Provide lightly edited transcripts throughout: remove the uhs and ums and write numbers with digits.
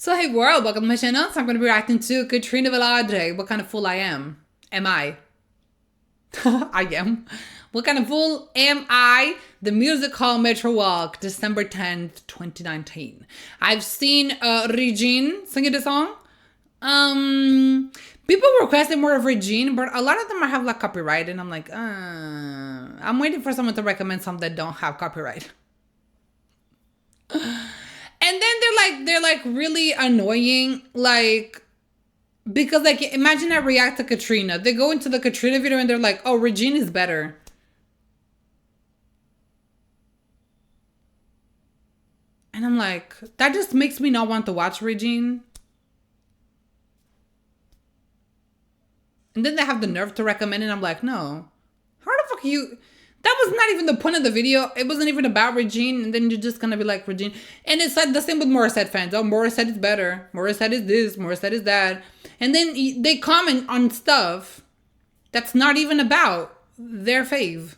So hey world, welcome to my channel. So I'm going to be reacting to Katrina Velarde. What kind of fool I am? Am I? I am. What kind of fool am I? The music hall Metro Walk, December 10th, 2019. I've seen Regine singing the song. People requested more of Regine, but a lot of them I have like copyright, and I'm like, I'm waiting for someone to recommend some that don't have copyright. And then they're like really annoying, like, because like imagine I react to Katrina. They go into the Katrina video and they're like, oh, Regine is better. And I'm like, that just makes me not want to watch Regine. And then they have the nerve to recommend it. I'm like, no. How the fuck you... That was not even the point of the video. It wasn't even about Regine. And then you're just gonna be like, Regine. And it's like the same with Morissette fans. Oh, Morissette is better. Morissette is this. Morissette is that. And then they comment on stuff that's not even about their fave.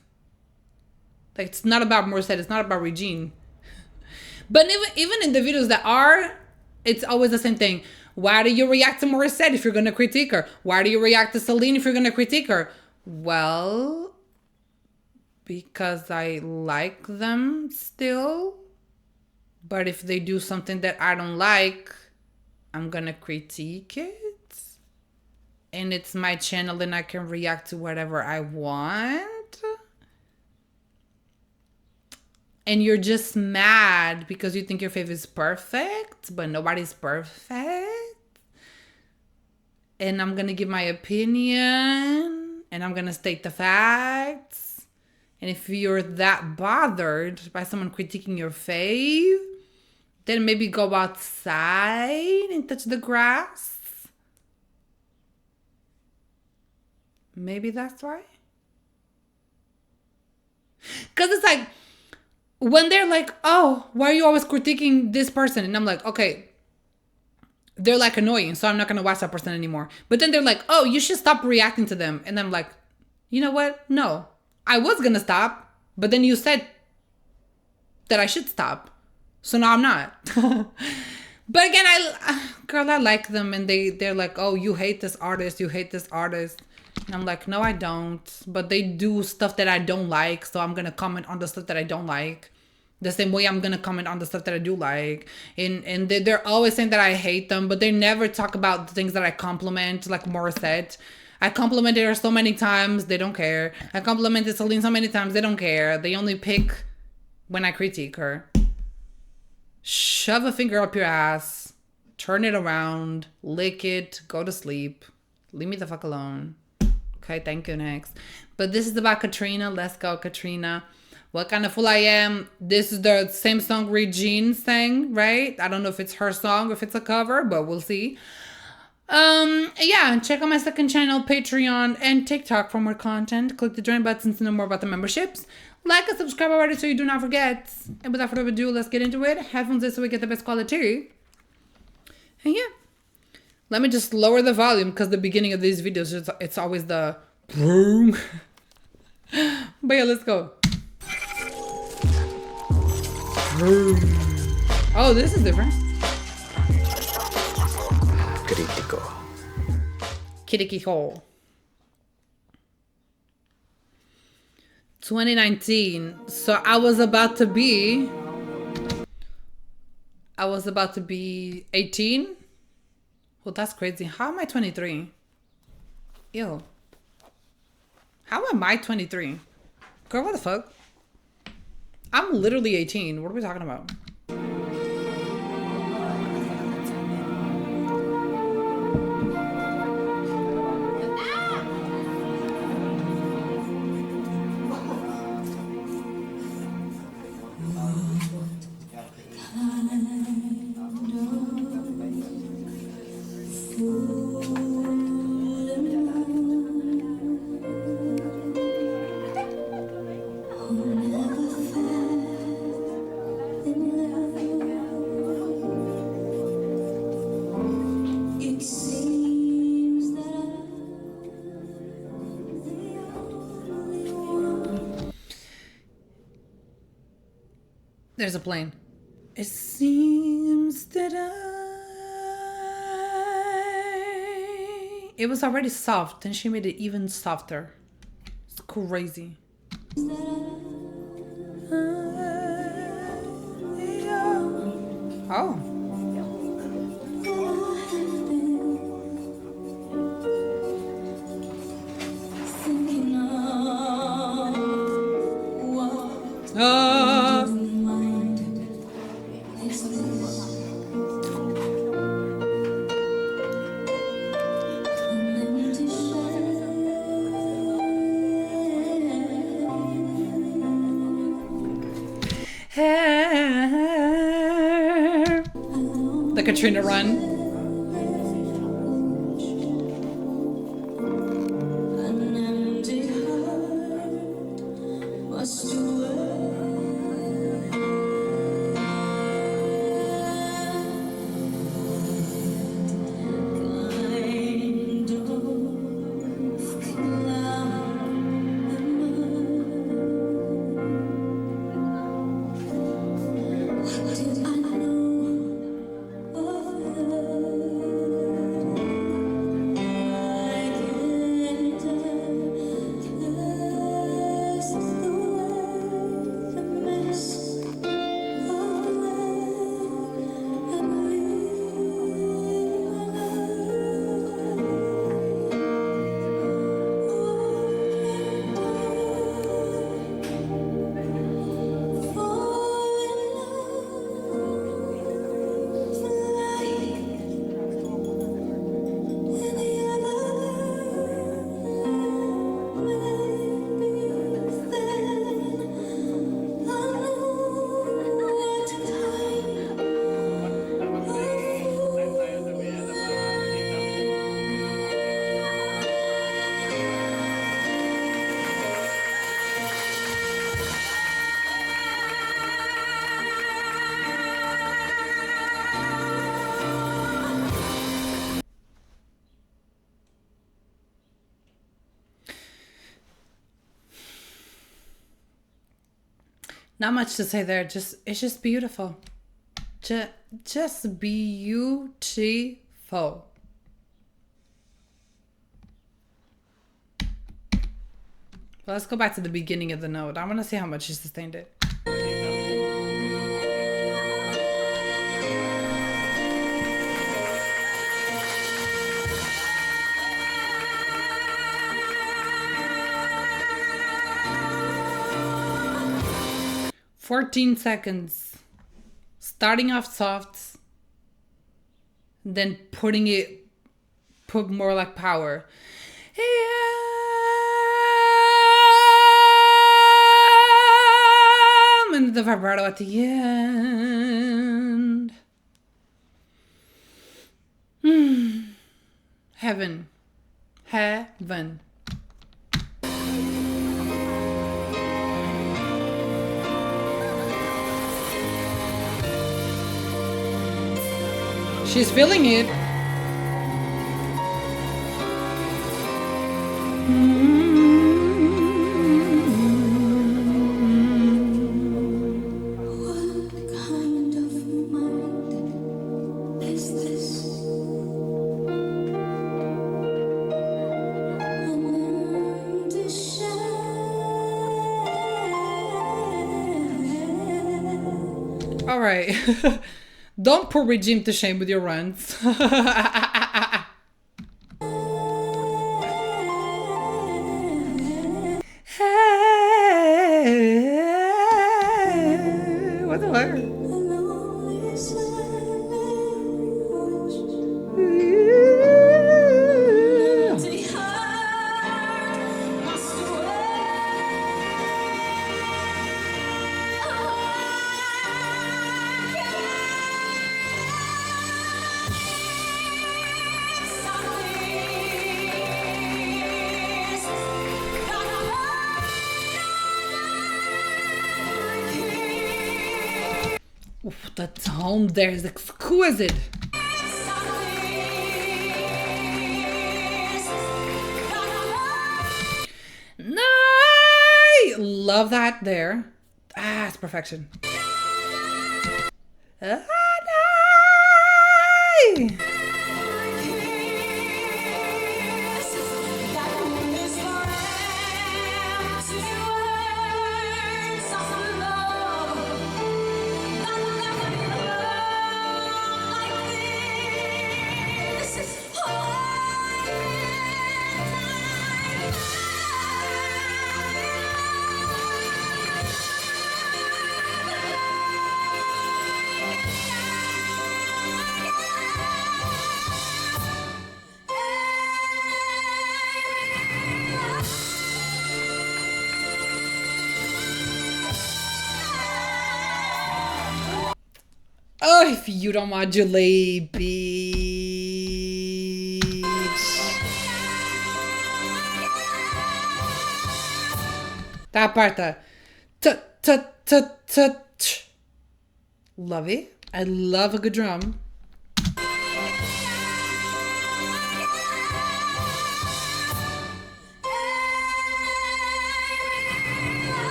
Like, it's not about Morissette. It's not about Regine. But even in the videos that are, it's always the same thing. Why do you react to Morissette if you're gonna critique her? Why do you react to Celine if you're gonna critique her? Well... because I like them still. But if they do something that I don't like, I'm gonna critique it. And it's my channel and I can react to whatever I want. And you're just mad because you think your fave is perfect, but nobody's perfect. And I'm gonna give my opinion and I'm gonna state the facts. And if you're that bothered by someone critiquing your fave, then maybe go outside and touch the grass. Maybe that's why. Because it's like, when they're like, oh, why are you always critiquing this person? And I'm like, okay, they're like annoying, so I'm not going to watch that person anymore. But then they're like, oh, you should stop reacting to them. And I'm like, you know what? No. I was gonna stop, but then you said that I should stop. So now I'm not. But again, I like them, and they're like, oh, you hate this artist, you hate this artist. And I'm like, no, I don't. But they do stuff that I don't like, so I'm gonna comment on the stuff that I don't like. The same way I'm gonna comment on the stuff that I do like. And they're always saying that I hate them, but they never talk about the things that I compliment, like Morissette. I complimented her so many times, they don't care. I complimented Celine so many times, they don't care. They only pick when I critique her. Shove a finger up your ass, turn it around, lick it, go to sleep. Leave me the fuck alone. Okay, thank you, next. But this is about Katrina. Let's go, Katrina. What kind of fool I am? This is the same song Regine sang, right? I don't know if it's her song or if it's a cover, but we'll see. Yeah, check out my second channel, Patreon and TikTok for more content. Click the join button to know more about the memberships. Like and subscribe already so you do not forget. And without further ado, let's get into it. Headphones this so we get the best quality. And yeah, let me just lower the volume because the beginning of these videos, it's always the boom. But yeah, let's go. Oh, this is different. Critico. 2019. So I was about to be 18. Well, that's crazy. How am I 23? Ew. How am I 23? Girl, what the fuck? I'm literally 18. What are we talking about? There's a plane. It seems that it was already soft, then she made it even softer. It's crazy. Oh. The Katrina run. Not much to say there. It's just beautiful. Just beautiful. Well, let's go back to the beginning of the note. I want to see how much she sustained it. "14 seconds. Starting off soft, then put more like power. And the vibrato at the end. Heaven. Heaven. She's feeling it. What kind of mind is this? An empty shell. All right. Don't put regime to shame with your runs. What the fuck? Oof, the tone there is exquisite. Nice! Love that there. Ah, it's perfection. Ah, nice! if you don't modulate, bitch. That part, the t. Love it. I love a good drum.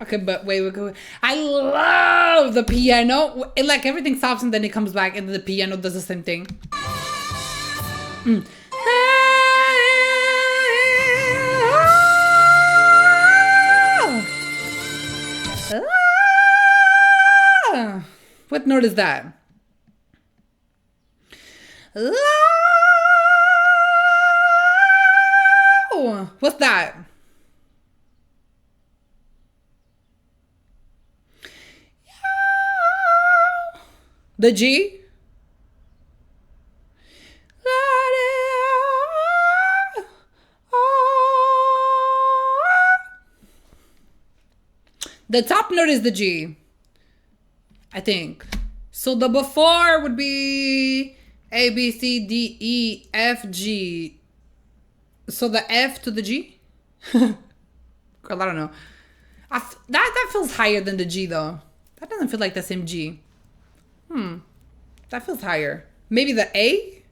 Okay, but wait. I love the piano. It, like, everything stops and then it comes back and then the piano does the same thing. What note is that? What's that? The G? The top note is the G, I think. So the before would be A, B, C, D, E, F, G. So the F to the G? Girl, I don't know. That feels higher than the G, though. That doesn't feel like the same G. That feels higher. Maybe the A?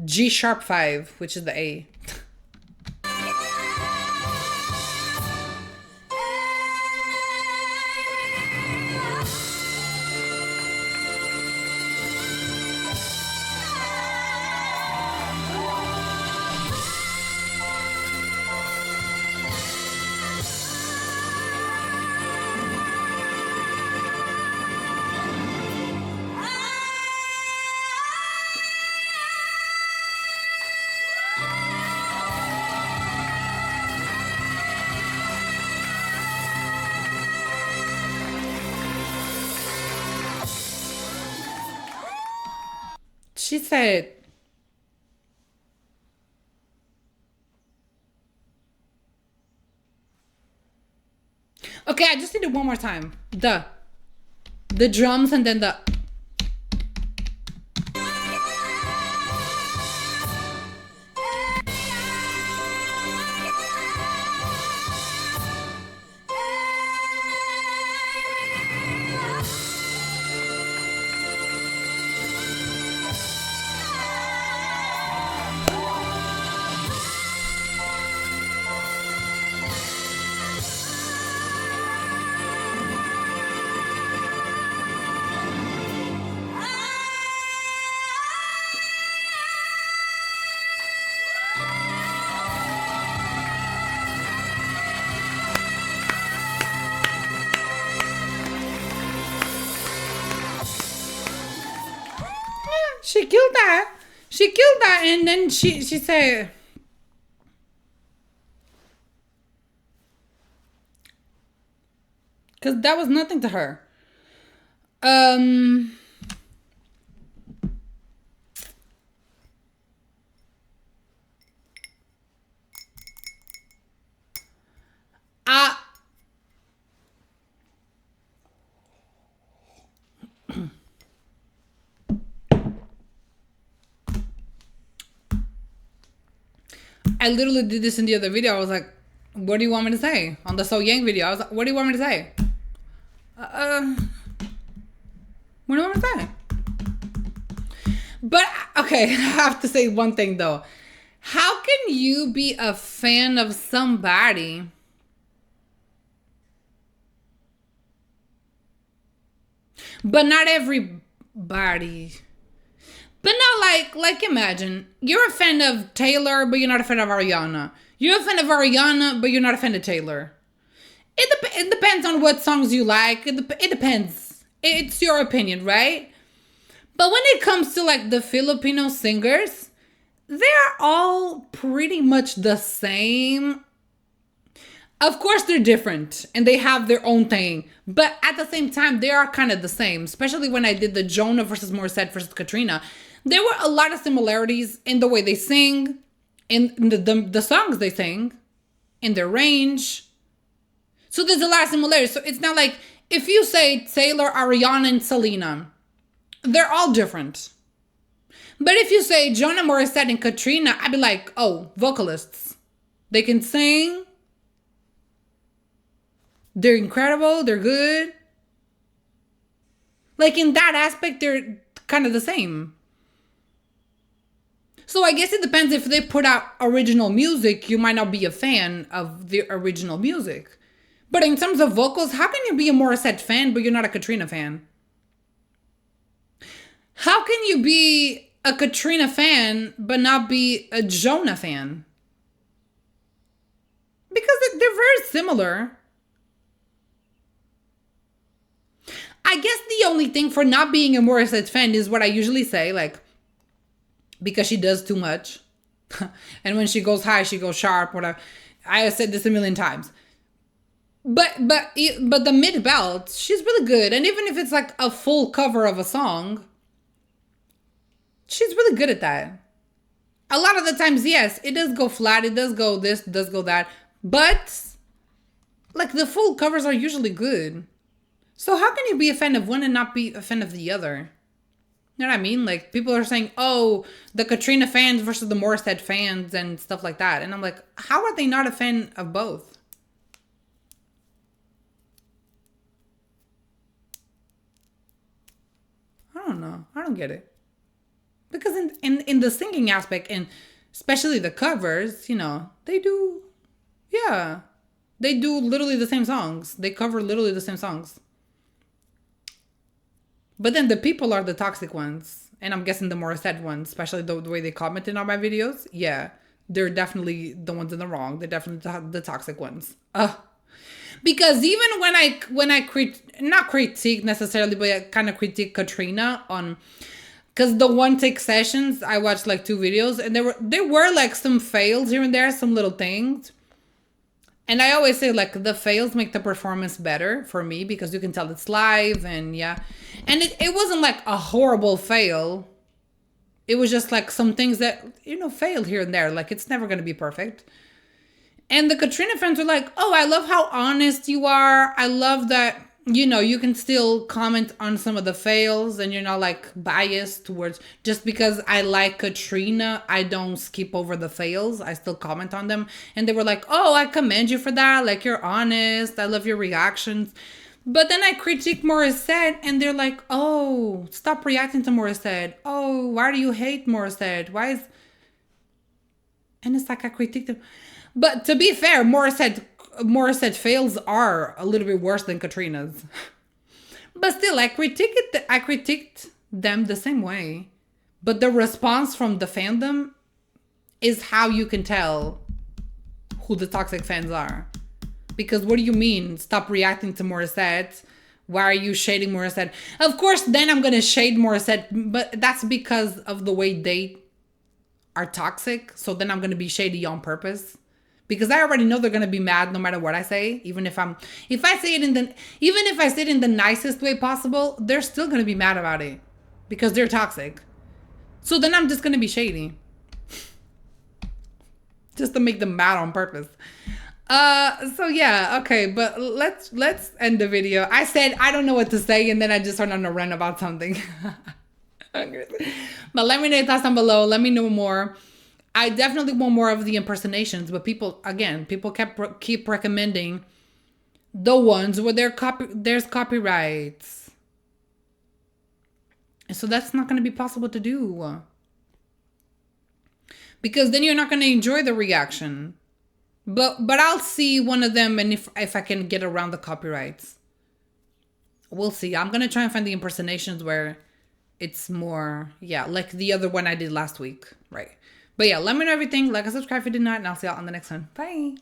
G sharp 5, which is the A. She said, okay, I just need it one more time. The drums and then the. She killed that. She killed that, and then she said, because that was nothing to her. I literally did this in the other video. I was like, what do you want me to say? On the So Yang video, I was like, what do you want me to say? What do you want me to say? But, okay, I have to say one thing, though. How can you be a fan of somebody but not everybody? But not like imagine, you're a fan of Taylor, but you're not a fan of Ariana. You're a fan of Ariana, but you're not a fan of Taylor. It depends on what songs you like. It depends. It's your opinion, right? But when it comes to like the Filipino singers, they're all pretty much the same. Of course, they're different and they have their own thing. But at the same time, they are kind of the same. Especially when I did the Jonah versus Morissette versus Katrina. There were a lot of similarities in the way they sing, in the songs they sing. in their range. So there's a lot of similarities. So it's not like if you say Taylor, Ariana, and Selena, they're all different. But if you say Jonah Morissette and Katrina, I'd be like, oh, vocalists. They can sing. They're incredible. They're good. Like in that aspect, they're kind of the same. So I guess it depends. If they put out original music, you might not be a fan of the original music. But in terms of vocals, how can you be a Morissette fan, but you're not a Katrina fan? How can you be a Katrina fan, but not be a Jonah fan? Because they're very similar. I guess the only thing for not being a Morissette fan is what I usually say, like, because she does too much. And when she goes high, she goes sharp, whatever. I have said this a million times. But the mid belt, she's really good. And even if it's like a full cover of a song, she's really good at that. A lot of the times, yes, it does go flat, it does go this, does go that. But like the full covers are usually good. So how can you be a fan of one and not be a fan of the other? You know what I mean? Like people are saying, oh, the Katrina fans versus the Morissette fans and stuff like that. And I'm like, how are they not a fan of both? I don't know. I don't get it. Because in the singing aspect, and especially the covers, you know, they do, yeah. They do literally the same songs. They cover literally the same songs. But then the people are the toxic ones. And I'm guessing the Morissette ones, especially the way they commented on my videos. Yeah, they're definitely the ones in the wrong. They're definitely the toxic ones. Because even when I not critique necessarily, but I kind of critique Katrina on, because the one take sessions, I watched like 2 videos, and there were like some fails here and there, some little things. And I always say, like, the fails make the performance better for me because you can tell it's live, and yeah. And it wasn't like a horrible fail. It was just like some things that, you know, failed here and there. Like, it's never going to be perfect. And the Katrina fans were like, oh, I love how honest you are. I love that, you know, you can still comment on some of the fails and you're not like biased towards, just because I like Katrina, I don't skip over the fails. I still comment on them. And they were like, oh, I commend you for that. Like, you're honest. I love your reactions. But then I critique Morissette and they're like, oh, stop reacting to Morissette. Oh, why do you hate Morissette? Why is... And it's like I critique them. But to be fair, Morissette fails are a little bit worse than Katrina's. But still, I critiqued them the same way. But the response from the fandom is how you can tell who the toxic fans are. Because what do you mean, stop reacting to Morissette? Why are you shading Morissette? Of course, then I'm going to shade Morissette, but that's because of the way they are toxic. So then I'm going to be shady on purpose. Because I already know they're going to be mad no matter what I say. Even if I say it in the nicest way possible, they're still going to be mad about it. Because they're toxic. So then I'm just going to be shady. Just to make them mad on purpose. So yeah, okay, but let's end the video. I said I don't know what to say, and then I just went on a rant about something. But let me know your thoughts down below. Let me know more. I definitely want more of the impersonations, but people keep recommending the ones where there's copyrights. And so that's not going to be possible to do. Because then you're not going to enjoy the reaction. But I'll see one of them, and if I can get around the copyrights. We'll see. I'm going to try and find the impersonations where it's more, yeah, like the other one I did last week. Right. But yeah, let me know everything. Like and subscribe if you did not, and I'll see y'all on the next one. Bye.